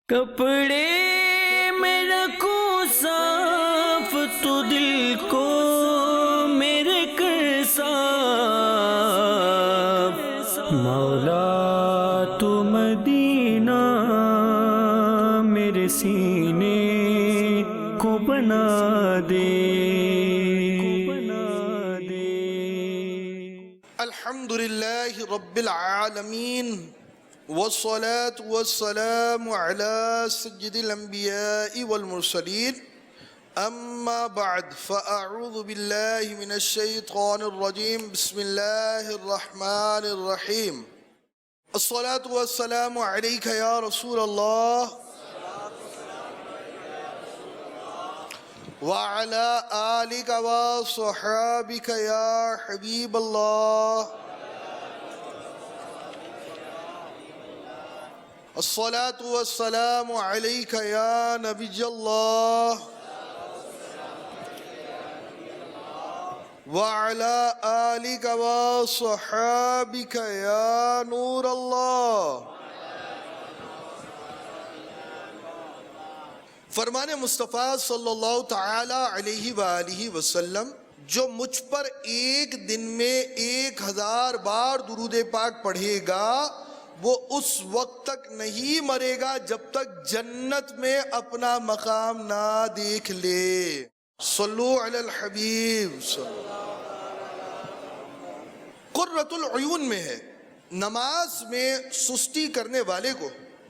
کپڑے میں رکھوں صاف تو دل کو میرے کر صاف، مولا تو مدینہ میرے سینے کو بنا دے۔ الحمدللہ رب العالمین والصلاة والسلام على سید الانبیاء والمرسلین، اما بعد فاعوذ باللہ من الشیطان الرجیم، بسم اللہ الرحمن الرحیم۔ الصلاة والسلام علیک یا رسول اللہ وعلى آلك وصحابك يا حبيب الله، الصلاة والسلام عليك يا نبي الله وعلى آلك وصحابك يا نور الله۔ فرمان مصطفیٰ صلی اللہ تعالی علیہ وآلہ وسلم، جو مجھ پر ایک دن میں 1000 بار درود پاک پڑھے گا وہ اس وقت تک نہیں مرے گا جب تک جنت میں اپنا مقام نہ دیکھ لے۔ صلو علی الحبیب۔ قرۃ العیون میں ہے، نماز میں سستی کرنے والے کو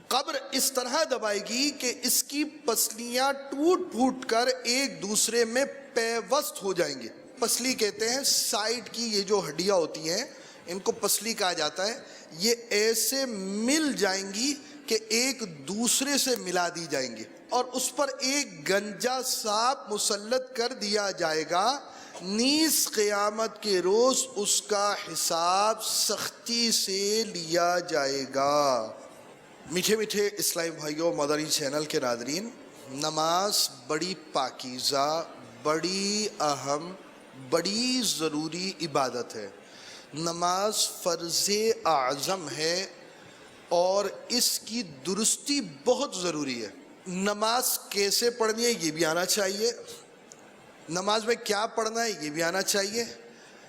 قبر اس طرح دبائے گی کہ اس کی پسلیاں ٹوٹ پھوٹ کر ایک دوسرے میں پیوست ہو جائیں گے۔ پسلی کہتے ہیں سائیڈ کی یہ جو ہڈیاں ہوتی ہیں ان کو پسلی کہا جاتا ہے، یہ ایسے مل جائیں گی کہ ایک دوسرے سے ملا دی جائیں گے، اور اس پر ایک گنجا سانپ مسلط کر دیا جائے گا۔ نیز قیامت کے روز اس کا حساب سختی سے لیا جائے گا۔ میٹھے میٹھے اسلامی بھائیوں، مدنی چینل کے ناظرین، نماز بڑی پاکیزہ، بڑی اہم، بڑی ضروری عبادت ہے۔ نماز فرض اعظم ہے اور اس کی درستی بہت ضروری ہے۔ نماز کیسے پڑھنی ہے یہ بھی آنا چاہیے، نماز میں کیا پڑھنا ہے یہ بھی آنا چاہیے،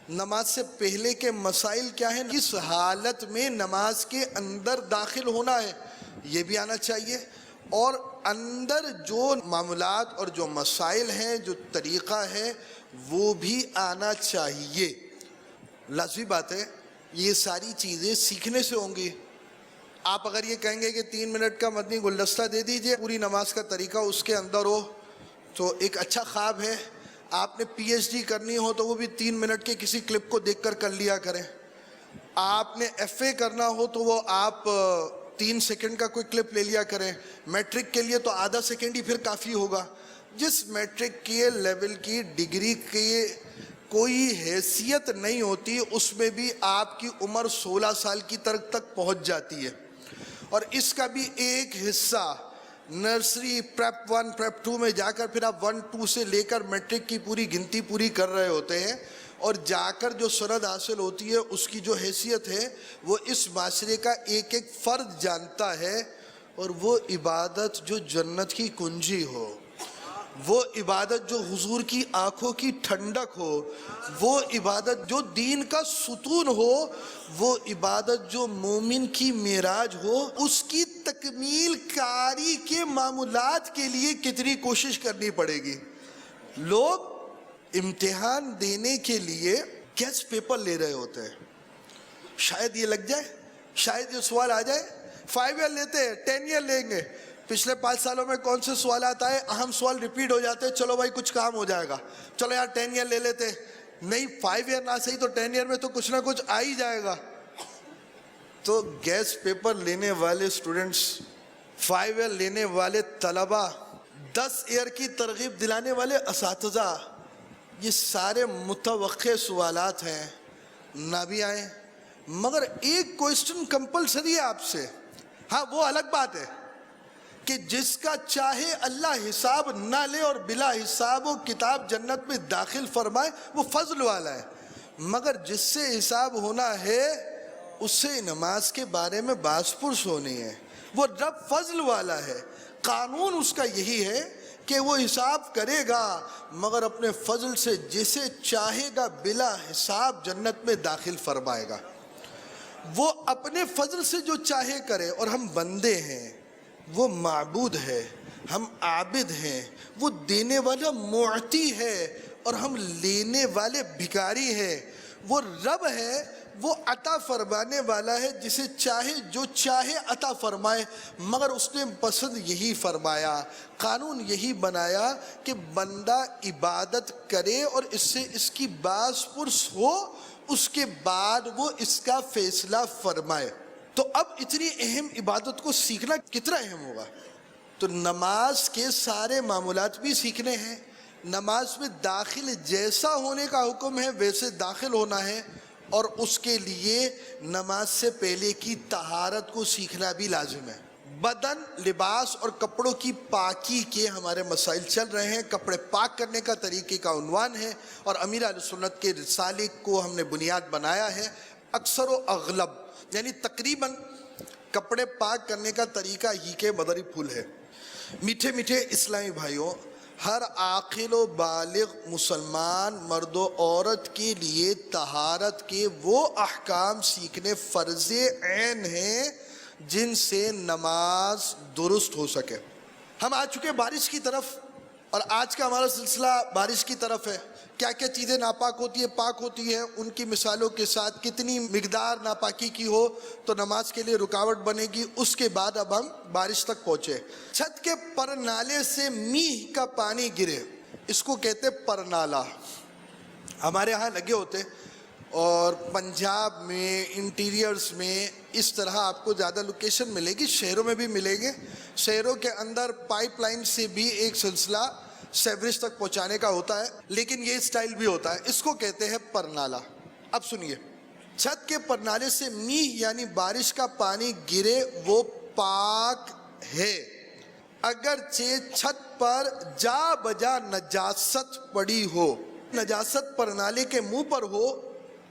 نماز سے پہلے کے مسائل کیا ہیں، کس حالت میں نماز کے اندر داخل ہونا ہے یہ بھی آنا چاہیے، اور اندر جو معاملات اور جو مسائل ہیں، جو طریقہ ہے وہ بھی آنا چاہیے۔ لازمی بات ہے یہ ساری چیزیں سیکھنے سے ہوں گی۔ آپ اگر یہ کہیں گے کہ 3 منٹ کا مدنی گلدستہ دے دیجئے پوری نماز کا طریقہ اس کے اندر ہو تو ایک اچھا خواب ہے۔ آپ نے پی ایچ ڈی کرنی ہو تو وہ بھی 3 منٹ کے کسی کلپ کو دیکھ کر لیا کریں۔ آپ نے ایف اے کرنا ہو تو وہ آپ 3 سیکنڈ کا کوئی کلپ لے لیا کریں۔ میٹرک کے لیے تو آدھا سیکنڈ ہی پھر کافی ہوگا۔ جس میٹرک کے لیول کی ڈگری کی کوئی حیثیت نہیں ہوتی اس میں بھی آپ کی عمر 16 سال کی تک پہنچ جاتی ہے، اور اس کا بھی ایک حصہ نرسری پریپ 1 پریپ 2 میں جا کر پھر آپ 1 2 سے لے کر میٹرک کی پوری گنتی پوری کر رہے ہوتے ہیں، اور جا کر جو سند حاصل ہوتی ہے اس کی جو حیثیت ہے وہ اس معاشرے کا ایک ایک فرد جانتا ہے، اور وہ عبادت جو جنت کی کنجی ہو، وہ عبادت جو حضور کی آنکھوں کی ٹھنڈک ہو، وہ عبادت جو دین کا ستون ہو، وہ عبادت جو مومن کی معراج ہو، اس کی تکمیل کاری کے معمولات کے لیے کتنی کوشش کرنی پڑے گی۔ لوگ امتحان دینے کے لیے گیس پیپر لے رہے ہوتے ہیں، شاید یہ لگ جائے، شاید یہ سوال آ جائے۔ 5 ایئر لیتے ہیں، 10 ایئر لیں گے، پچھلے 5 سالوں میں کون سے سوالات آئے، اہم سوال ریپیٹ ہو جاتے ہیں، چلو بھائی کچھ کام ہو جائے گا، چلو یار 10 ایئر لے لیتے، نہیں 5 ایئر نہ صحیح تو 10 ایئر میں تو کچھ نہ کچھ آ ہی جائے گا۔ تو گیس پیپر لینے والے سٹوڈنٹس، 5 ایئر لینے والے طلبہ، 10 ایئر کی ترغیب دلانے والے اساتذہ، یہ سارے متوقع سوالات ہیں، نہ بھی آئیں، مگر ایک کوئسچن کمپلسری ہے آپ سے۔ ہاں وہ الگ بات ہے کہ جس کا چاہے اللہ حساب نہ لے اور بلا حساب و کتاب جنت میں داخل فرمائے وہ فضل والا ہے، مگر جس سے حساب ہونا ہے اس سے نماز کے بارے میں باس پرس ہونی ہے، وہ رب فضل والا ہے۔ قانون اس کا یہی ہے کہ وہ حساب کرے گا مگر اپنے فضل سے جسے چاہے گا بلا حساب جنت میں داخل فرمائے گا. وہ اپنے فضل سے جو چاہے کرے، اور ہم بندے ہیں، وہ معبود ہے، ہم عابد ہیں. وہ دینے والا معطی ہے اور ہم لینے والے بھکاری ہیں. وہ رب ہے، وہ عطا فرمانے والا ہے، جسے چاہے جو چاہے عطا فرمائے. مگر اس نے پسند یہی فرمایا، قانون یہی بنایا کہ بندہ عبادت کرے اور اس سے اس کی باز پرس ہو، اس کے بعد وہ اس کا فیصلہ فرمائے. تو اب اتنی اہم عبادت کو سیکھنا کتنا اہم ہوگا. تو نماز کے سارے معمولات بھی سیکھنے ہیں. نماز میں داخل جیسا ہونے کا حکم ہے ویسے داخل ہونا ہے، اور اس کے لیے نماز سے پہلے کی طہارت کو سیکھنا بھی لازم ہے. بدن، لباس اور کپڑوں کی پاکی کے ہمارے مسائل چل رہے ہیں. کپڑے پاک کرنے کا طریقے کا عنوان ہے، اور امیر اہل سنت کے رسالے کو ہم نے بنیاد بنایا ہے. اکثر و اغلب یعنی تقریباً کپڑے پاک کرنے کا طریقہ ہی کے مدری پھول ہے. میٹھے میٹھے اسلامی بھائیوں، ہر عاقل و بالغ مسلمان مرد و عورت کے لیے طہارت کے وہ احکام سیکھنے فرض عین ہیں جن سے نماز درست ہو سکے. ہم آ چکے بارش کی طرف، اور آج کا ہمارا سلسلہ بارش کی طرف ہے. کیا کیا چیزیں ناپاک ہوتی ہے، پاک ہوتی ہے، ان کی مثالوں کے ساتھ کتنی مقدار ناپاکی کی ہو تو نماز کے لیے رکاوٹ بنے گی. اس کے بعد اب ہم بارش تک پہنچے. چھت کے پرنالے سے میہ کا پانی گرے، اس کو کہتے پرنالہ. ہمارے ہاں لگے ہوتے، اور پنجاب میں انٹیریئرز میں اس طرح آپ کو زیادہ لوکیشن ملے گی، شہروں میں بھی ملیں گے. شہروں کے اندر پائپ لائن سے بھی ایک سلسلہ سیوریج تک پہنچانے کا ہوتا ہے، لیکن یہ اسٹائل بھی ہوتا ہے. اس کو کہتے ہیں پرنالہ. اب سنیے، چھت کے پرنالے سے میہ یعنی بارش کا پانی گرے وہ پاک ہے، اگرچہ چھت پر جا بجا نجاست پڑی ہو. نجاست پرنالے کے منہ پر ہو،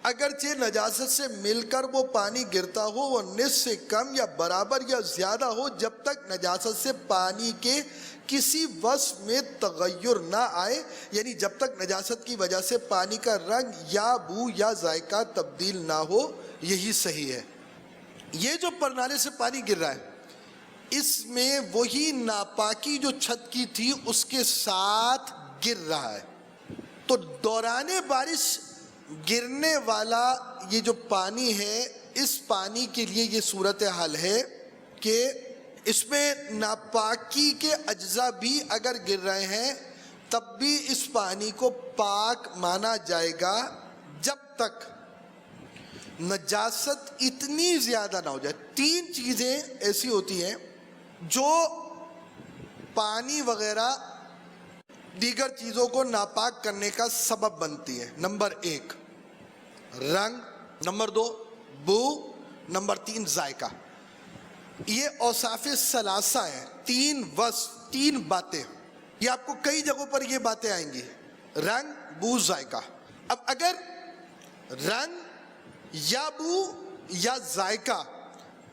اگرچہ نجاست سے مل کر وہ پانی گرتا ہو، وہ نصف سے کم یا برابر یا زیادہ ہو، جب تک نجاست سے پانی کے کسی وصف میں تغیر نہ آئے، یعنی جب تک نجاست کی وجہ سے پانی کا رنگ یا بو یا ذائقہ تبدیل نہ ہو. یہی صحیح ہے. یہ جو پرنالے سے پانی گر رہا ہے، اس میں وہی ناپاکی جو چھت کی تھی اس کے ساتھ گر رہا ہے. تو دوران بارش گرنے والا یہ جو پانی ہے، اس پانی کے لیے یہ صورتحال ہے کہ اس میں ناپاکی کے اجزاء بھی اگر گر رہے ہیں تب بھی اس پانی کو پاک مانا جائے گا، جب تک نجاست اتنی زیادہ نہ ہو جائے. 3 چیزیں ایسی ہوتی ہیں جو پانی وغیرہ دیگر چیزوں کو ناپاک کرنے کا سبب بنتی ہے. نمبر 1 رنگ، نمبر 2 بو، نمبر 3 ذائقہ. یہ اوصاف ثلاثہ ہیں، 3 وصف، 3 باتیں. یہ آپ کو کئی جگہوں پر یہ باتیں آئیں گی، رنگ، بو، ذائقہ. اب اگر رنگ یا بو یا ذائقہ،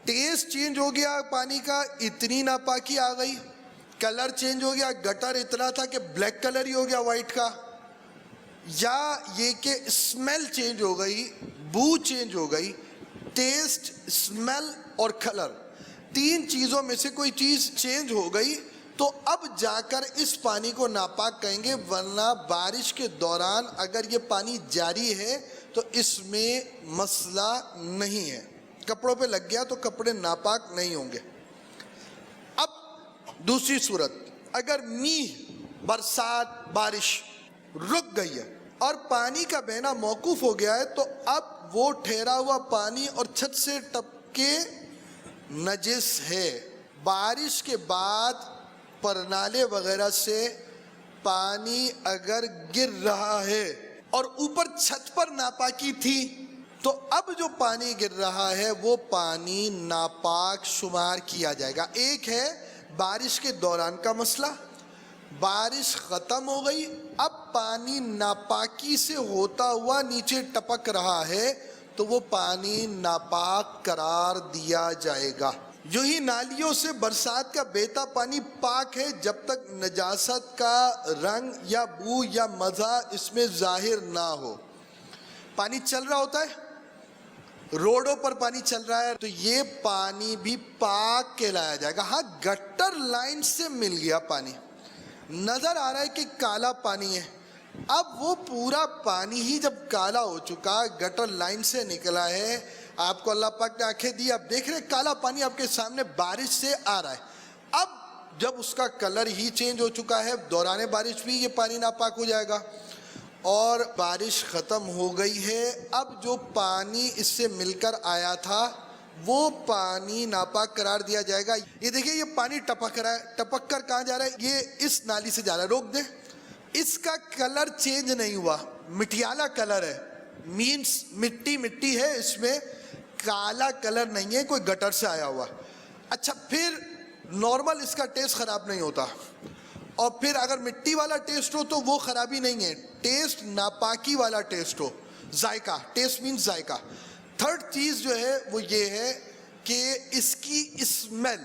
ٹیسٹ چینج ہو گیا پانی کا، اتنی ناپاکی آ گئی. کلر چینج ہو گیا، گٹر اتنا تھا کہ بلیک کلر ہی ہو گیا وائٹ کا. یا یہ کہ اسمیل چینج ہو گئی، بو چینج ہو گئی. ٹیسٹ، اسمیل اور کلر، 3 چیزوں میں سے کوئی چیز چینج ہو گئی تو اب جا کر اس پانی کو ناپاک کہیں گے. ورنہ بارش کے دوران اگر یہ پانی جاری ہے تو اس میں مسئلہ نہیں ہے. کپڑوں پہ لگ گیا تو کپڑے ناپاک نہیں ہوں گے. اب دوسری صورت، اگر میہ، برسات، بارش رک گئی ہے اور پانی کا بہنا موقوف ہو گیا ہے تو اب وہ ٹھہرا ہوا پانی اور چھت سے ٹپکے نجس ہے. بارش کے بعد پرنالے وغیرہ سے پانی اگر گر رہا ہے اور اوپر چھت پر ناپاکی تھی تو اب جو پانی گر رہا ہے وہ پانی ناپاک شمار کیا جائے گا. ایک ہے بارش کے دوران کا مسئلہ، بارش ختم ہو گئی، اب پانی ناپاکی سے ہوتا ہوا نیچے ٹپک رہا ہے تو وہ پانی ناپاک قرار دیا جائے گا. یوں ہی نالیوں سے برسات کا بہتا پانی پاک ہے جب تک نجاست کا رنگ یا بو یا مزہ اس میں ظاہر نہ ہو. پانی چل رہا ہوتا ہے، روڈوں پر پانی چل رہا ہے، تو یہ پانی بھی پاک کہلایا جائے گا. ہاں گٹر لائن سے مل گیا پانی، نظر آ رہا ہے کہ کالا پانی ہے، اب وہ پورا پانی ہی جب کالا ہو چکا، گٹر لائن سے نکلا ہے، آپ کو اللہ پاک نے آنکھیں دی، آپ دیکھ رہے ہیں کالا پانی آپ کے سامنے بارش سے آ رہا ہے. اب جب اس کا کلر ہی چینج ہو چکا ہے، دوران بارش بھی یہ پانی ناپاک ہو جائے گا. اور بارش ختم ہو گئی ہے، اب جو پانی اس سے مل کر آیا تھا وہ پانی ناپاک قرار دیا جائے گا. یہ دیکھیں یہ پانی ٹپک رہا ہے، ٹپک کر کہاں جا رہا ہے؟ یہ اس نالی سے جا رہا ہے. روک دیں، اس کا کلر چینج نہیں ہوا، مٹیالہ کلر ہے، مینس مٹی ہے، اس میں کالا کلر نہیں ہے، کوئی گٹر سے آیا ہوا. اچھا پھر نارمل اس کا ٹیسٹ خراب نہیں ہوتا، اور پھر اگر مٹی والا ٹیسٹ ہو تو وہ خرابی نہیں ہے، ٹیسٹ ناپاکی والا ٹیسٹ ہو، ذائقہ، ٹیسٹ مینس ذائقہ. تھرڈ چیز جو ہے وہ یہ ہے کہ اس کی اسمیل،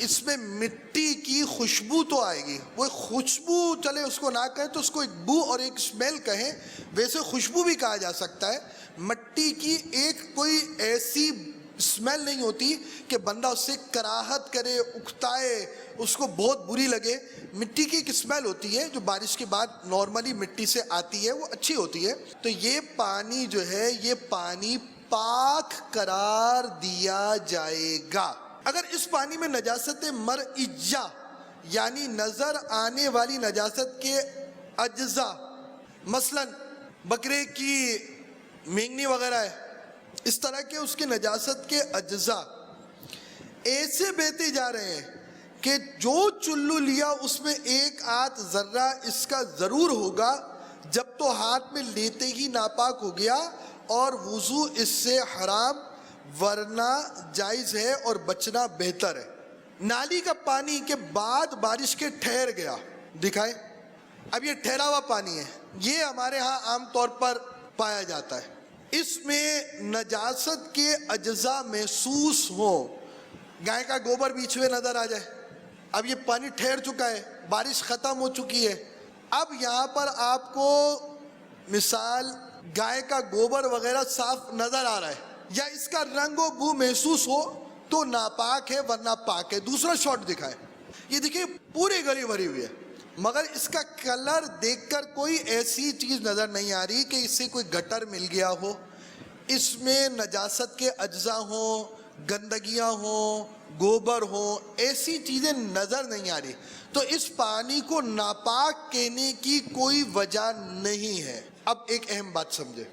اس میں مٹی کی خوشبو تو آئے گی. وہ خوشبو چلے اس کو نہ کہیں تو اس کو ایک بو اور ایک اسمیل کہیں، ویسے خوشبو بھی کہا جا سکتا ہے. مٹی کی ایک کوئی ایسی اسمیل نہیں ہوتی کہ بندہ اس سے کراہت کرے، اکتائے، اس کو بہت بری لگے. مٹی کی ایک اسمیل ہوتی ہے جو بارش کے بعد نارملی مٹی سے آتی ہے، وہ اچھی ہوتی ہے. تو یہ پانی جو ہے یہ پانی پاک قرار دیا جائے گا. اگر اس پانی میں نجاست مرئیہ یعنی نظر آنے والی نجاست کے اجزاء، مثلا بکرے کی مینگنی وغیرہ ہے، اس طرح کے اس کے نجاست کے اجزاء ایسے بہتے جا رہے ہیں کہ جو چلو لیا اس میں ایک آدھ ذرہ اس کا ضرور ہوگا، جب تو ہاتھ میں لیتے ہی ناپاک ہو گیا اور وضو اس سے حرام، ورنہ جائز ہے اور بچنا بہتر ہے. نالی کا پانی کے بعد بارش کے ٹھہر گیا، دکھائیں اب یہ ٹھہرا ہوا پانی ہے، یہ ہمارے ہاں عام طور پر پایا جاتا ہے. اس میں نجاست کے اجزاء محسوس ہوں، گائے کا گوبر بیچ میں نظر آ جائے. اب یہ پانی ٹھہر چکا ہے، بارش ختم ہو چکی ہے، اب یہاں پر آپ کو مثال گائے کا گوبر وغیرہ صاف نظر آ رہا ہے، یا اس کا رنگ و بو محسوس ہو تو ناپاک ہے ورنہ پاک ہے. دوسرا شاٹ دکھائے، یہ دیکھیں پوری گلی بھری ہوئی ہے، مگر اس کا کلر دیکھ کر کوئی ایسی چیز نظر نہیں آ رہی کہ اس سے کوئی گٹر مل گیا ہو، اس میں نجاست کے اجزاء ہوں، گندگیاں ہوں، گوبر ہوں، ایسی چیزیں نظر نہیں آ رہی. تو اس پانی کو ناپاک کہنے کی کوئی وجہ نہیں ہے. اب ایک اہم بات سمجھے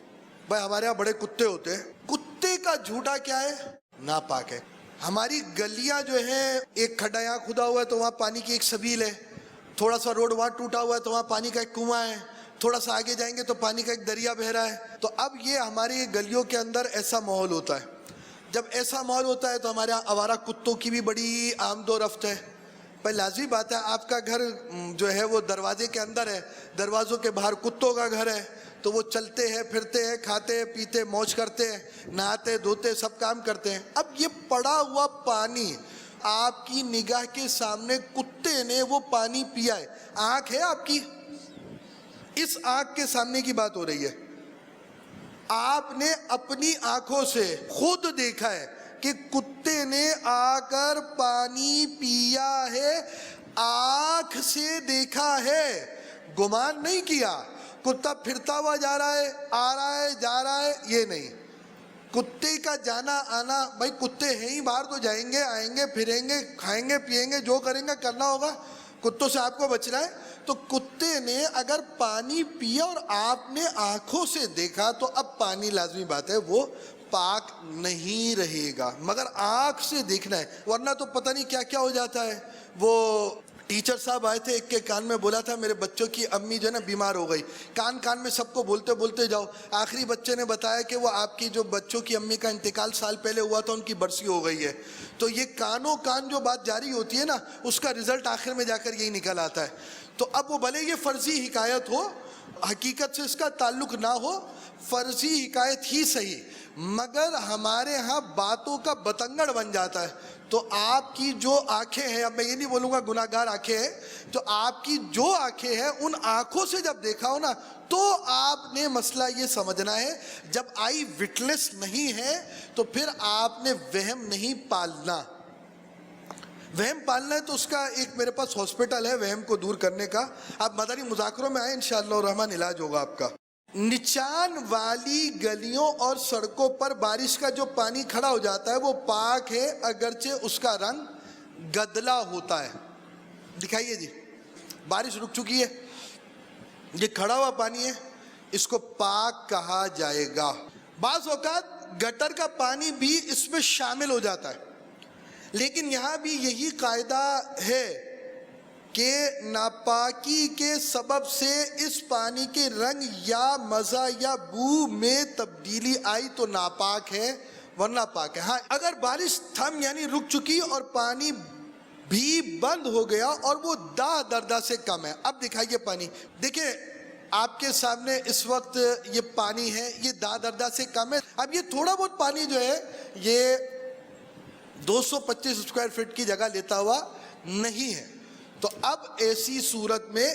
بھائی، ہمارے یہاں بڑے کتے ہوتے ہیں، کتے کا جھوٹا کیا ہے؟ ناپاک ہے. ہماری گلیاں جو ہیں، ایک کھڈا یہاں کھدا ہوا ہے تو وہاں پانی کی ایک سبیل ہے، تھوڑا سا روڈ وہاں ٹوٹا ہوا ہے تو وہاں پانی کا ایک کنواں ہے، تھوڑا سا آگے جائیں گے تو پانی کا ایک دریا بہ رہا ہے. تو اب یہ ہماری گلیوں کے اندر ایسا ماحول ہوتا ہے. جب ایسا ماحول ہوتا ہے تو ہمارے یہاں آوارہ کتوں کی بھی بڑی آمد و رفت ہے. بھائی لازمی بات ہے، آپ کا گھر جو ہے وہ دروازے کے اندر ہے، دروازوں کے باہر کتوں کا گھر ہے، تو وہ چلتے ہیں، پھرتے ہیں، کھاتے ہیں، پیتے، موج کرتے ہیں، نہاتے دھوتے سب کام کرتے ہیں. اب یہ پڑا ہوا پانی آپ کی نگاہ کے سامنے کتے نے وہ پانی پیا ہے، آنکھ ہے آپ کی، اس آنکھ کے سامنے کی بات ہو رہی ہے. آپ نے اپنی آنکھوں سے خود دیکھا ہے کہ کتے نے آ کر پانی پیا ہے، آنکھ سے دیکھا ہے، گمان نہیں کیا. کتا پھرتا ہوا جا رہا ہے، آ رہا ہے، جا رہا ہے، یہ نہیں. کتے کا جانا آنا، بھائی کتے ہیں ہی باہر تو جائیں گے، آئیں گے، پھریں گے، کھائیں گے، پیئیں گے، جو کریں گے کرنا ہوگا. کتوں سے آپ کو بچنا ہے. تو کتے نے اگر پانی پیا اور آپ نے آنکھوں سے دیکھا تو اب پانی لازمی بات ہے وہ پاک نہیں رہے گا، مگر آنکھ سے دیکھنا ہے، ورنہ تو پتہ نہیں کیا کیا ہو جاتا ہے. وہ ٹیچر صاحب آئے تھے، ایک کے کان میں بولا تھا میرے بچوں کی امی جو ہے نا بیمار ہو گئی. کان میں سب کو بولتے بولتے جاؤ، آخری بچے نے بتایا کہ وہ آپ کی جو بچوں کی امی کا انتقال سال پہلے ہوا تھا، ان کی برسی ہو گئی ہے. تو یہ کانوں کان جو بات جاری ہوتی ہے نا، اس کا رزلٹ آخر میں جا کر یہی نکل آتا ہے. تو اب وہ بھلے یہ فرضی حکایت ہو، حقیقت سے اس کا تعلق نہ ہو، فرضی حکایت ہی صحیح، مگر ہمارے ہاں باتوں کا بتنگڑ بن جاتا ہے. تو آپ کی جو آنکھیں ہیں، اب میں یہ نہیں بولوں گا گناہگار آنکھیں ہیں، تو آپ کی جو آنکھیں ہیں ان آنکھوں سے جب دیکھا ہو نا تو آپ نے مسئلہ یہ سمجھنا ہے، جب آئی وٹنس نہیں ہے تو پھر آپ نے وہم نہیں پالنا۔ وہم پالنا ہے تو اس کا ایک میرے پاس ہاسپٹل ہے وہم کو دور کرنے کا، آپ مدنی مذاکروں میں آئیں انشاءاللہ الرحمن علاج ہوگا آپ کا۔ نچان والی گلیوں اور سڑکوں پر بارش کا جو پانی کھڑا ہو جاتا ہے وہ پاک ہے، اگرچہ اس کا رنگ گدلا ہوتا ہے۔ دکھائیے جی، بارش رک چکی ہے، یہ کھڑا ہوا پانی ہے، اس کو پاک کہا جائے گا۔ بعض اوقات گٹر کا پانی بھی اس میں شامل ہو جاتا ہے، لیکن یہاں بھی یہی قاعدہ ہے کہ ناپاکی کے سبب سے اس پانی کے رنگ یا مزہ یا بو میں تبدیلی آئی تو ناپاک ہے ورنہ پاک ہے۔ ہاں اگر بارش تھم یعنی رک چکی اور پانی بھی بند ہو گیا اور وہ داہ دردہ سے کم ہے، اب دکھائیے پانی، دیکھیں آپ کے سامنے اس وقت یہ پانی ہے، یہ داہ دردہ سے کم ہے۔ اب یہ تھوڑا بہت پانی جو ہے یہ 225 اسکوائر فٹ کی جگہ لیتا ہوا نہیں ہے، تو اب ایسی صورت میں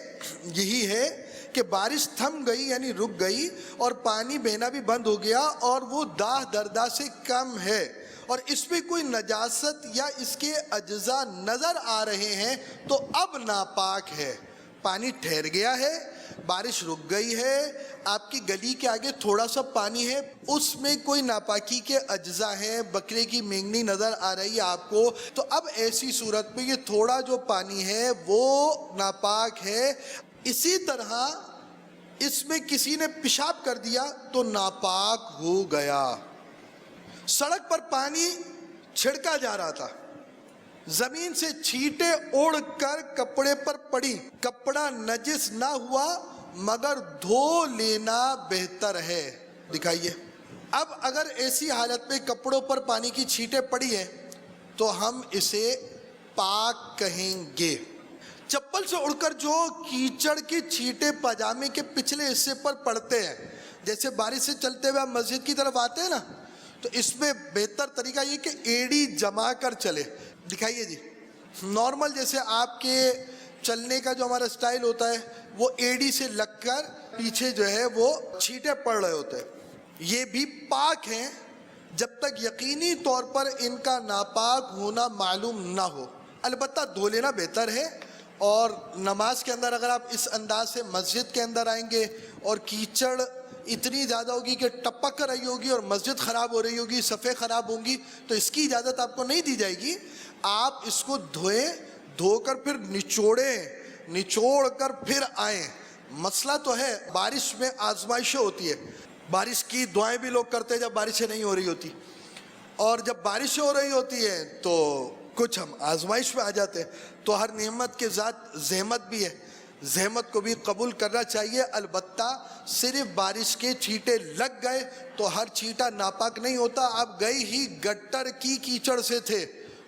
یہی ہے کہ بارش تھم گئی یعنی رک گئی اور پانی بہنا بھی بند ہو گیا اور وہ داہ دردہ سے کم ہے اور اس میں کوئی نجاست یا اس کے اجزاء نظر آ رہے ہیں تو اب ناپاک ہے۔ پانی ٹھہر گیا ہے، بارش رک گئی ہے، آپ کی گلی کے آگے تھوڑا سا پانی ہے، اس میں کوئی ناپاکی کے اجزاء ہیں، بکرے کی مینگنی نظر آ رہی ہے آپ کو، تو اب ایسی صورت میں یہ تھوڑا جو پانی ہے وہ ناپاک ہے۔ اسی طرح اس میں کسی نے پیشاب کر دیا تو ناپاک ہو گیا۔ سڑک پر پانی چھڑکا جا رہا تھا، زمین سے چھینٹیں اڑ کر کپڑے پر پڑی، کپڑا نجس نہ ہوا مگر دھو لینا بہتر ہے۔ دکھائیے، اب اگر ایسی حالت میں کپڑوں پر پانی کی چھینٹیں پڑی ہیں تو ہم اسے پاک کہیں گے۔ چپل سے اڑ کر جو کیچڑ کی چھینٹیں پاجامے کے پچھلے حصے پر پڑتے ہیں، جیسے بارش سے چلتے ہوئے ہم مسجد کی طرف آتے ہیں نا، تو اس میں بہتر طریقہ یہ کہ ایڑی جما کر چلے۔ دکھائیے جی، نارمل جیسے آپ کے چلنے کا جو ہمارا سٹائل ہوتا ہے وہ ایڑی سے لگ کر پیچھے جو ہے وہ چھینٹیں پڑ رہے ہوتے ہیں، یہ بھی پاک ہیں جب تک یقینی طور پر ان کا ناپاک ہونا معلوم نہ ہو۔ البتہ دھو لینا بہتر ہے، اور نماز کے اندر اگر آپ اس انداز سے مسجد کے اندر آئیں گے اور کیچڑ اتنی زیادہ ہوگی کہ ٹپک کر رہی ہوگی اور مسجد خراب ہو رہی ہوگی، صفیں خراب ہوں گی، تو اس کی اجازت آپ کو نہیں دی جائے گی۔ آپ اس کو دھوئیں، دھو کر پھر نچوڑ کر پھر آئیں۔ مسئلہ تو ہے، بارش میں آزمائشیں ہوتی ہے، بارش کی دعائیں بھی لوگ کرتے ہیں جب بارشیں نہیں ہو رہی ہوتی، اور جب بارشیں ہو رہی ہوتی ہیں تو کچھ ہم آزمائش میں آ جاتے ہیں۔ تو ہر نعمت کے ذات زحمت بھی ہے، زحمت کو بھی قبول کرنا چاہیے۔ البتہ صرف بارش کے چھینٹے لگ گئے تو ہر چھینٹا ناپاک نہیں ہوتا۔ آپ گئے ہی گٹر کی کیچڑ سے تھے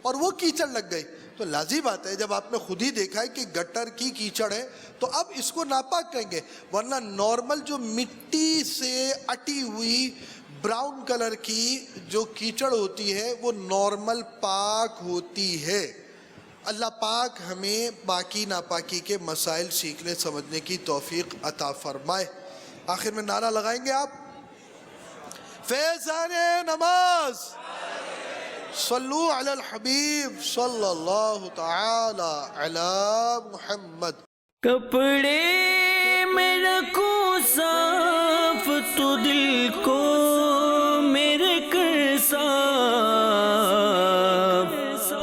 اور وہ کیچڑ لگ گئی تو لازمی بات ہے، جب آپ نے خود ہی دیکھا ہے کہ گٹر کی کیچڑ ہے تو اب اس کو ناپاک کہیں گے، ورنہ نارمل جو مٹی سے اٹی ہوئی براؤن کلر کی جو کیچڑ ہوتی ہے وہ نارمل پاک ہوتی ہے۔ اللہ پاک ہمیں باقی ناپاکی کے مسائل سیکھنے سمجھنے کی توفیق عطا فرمائے۔ آخر میں نعرہ لگائیں گے آپ، فیضان نماز صلو علی الحبیب صلی اللہ تعالی علی محمد۔ کپڑے میں رکھوں صاف تو دل کو میرے کر صاف،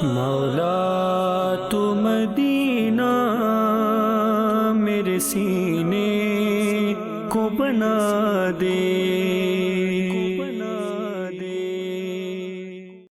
مولا تو مدینہ میرے سینے کو بنا دے۔